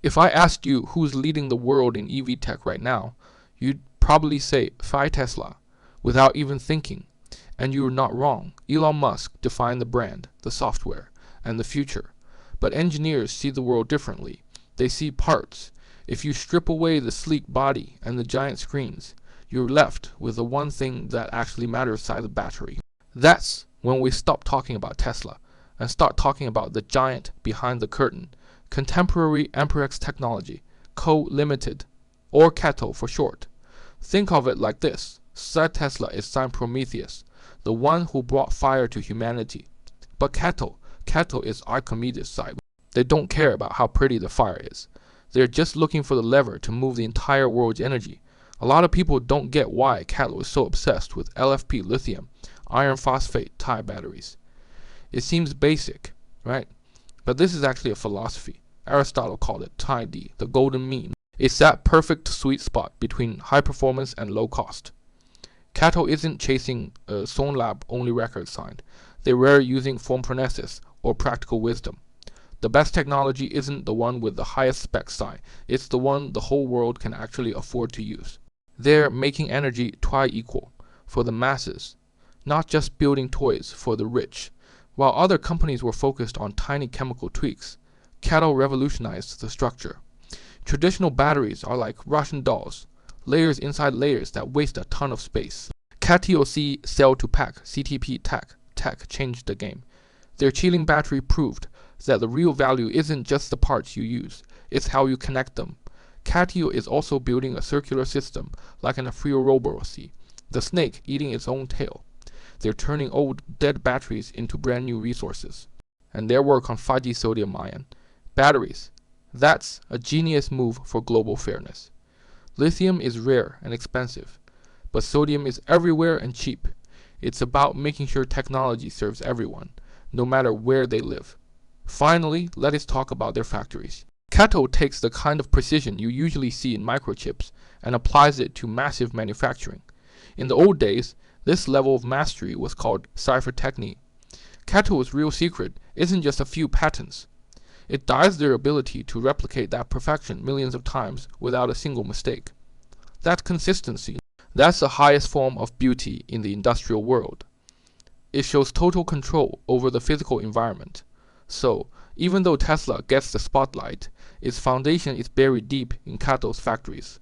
If I asked you who's leading the world in EV tech right now, you'd probably say Tesla, without even thinking. And you're not wrong. Elon Musk defined the brand, the software, and the future. But engineers see the world differently. They see parts. If you strip away the sleek body and the giant screens, you're left with the one thing that actually matters inside the battery. That's when we stop talking about Tesla and start talking about the giant behind the curtain, contemporary Amperex technology, Co. Limited, or CATL for short. Think of it like this. Said Tesla is Saint Prometheus, the one who brought fire to humanity. But CATL is Archimedes' side. They don't care about how pretty the fire is. They're just looking for the lever to move the entire world's energy. A lot of people don't get why CATL is so obsessed with LFP lithium, iron phosphate tie batteries. It seems basic, right? But this is actually a philosophy. Aristotle called it TID, the golden mean. It's that perfect sweet spot between high performance and low cost. CATL isn't chasing a SoundLab only record signed. They were using Form-Pronesis or practical wisdom. The best technology isn't the one with the highest spec sign. It's the one the whole world can actually afford to use. They're making energy equal for the masses, not just building toys for the rich. While other companies were focused on tiny chemical tweaks, CATL revolutionized the structure. Traditional batteries are like Russian dolls, layers inside layers that waste a ton of space. CATL cell-to-pack (CTP) tech changed the game. Their chilling battery proved that the real value isn't just the parts you use, it's how you connect them. CATL is also building a circular system like an Ouroboros, the snake eating its own tail. They're turning old, dead batteries into brand new resources. And their work on 5G sodium-ion batteries, that's a genius move for global fairness. Lithium is rare and expensive, but sodium is everywhere and cheap. It's about making sure technology serves everyone, no matter where they live. Finally, let us talk about their factories. CATL takes the kind of precision you usually see in microchips and applies it to massive manufacturing. In the old days, this level of mastery was called ciphertechny. CATL's real secret isn't just a few patents. It dies their ability to replicate that perfection millions of times without a single mistake. That consistency, that's the highest form of beauty in the industrial world. It shows total control over the physical environment. So, even though Tesla gets the spotlight, its foundation is buried deep in CATL's factories.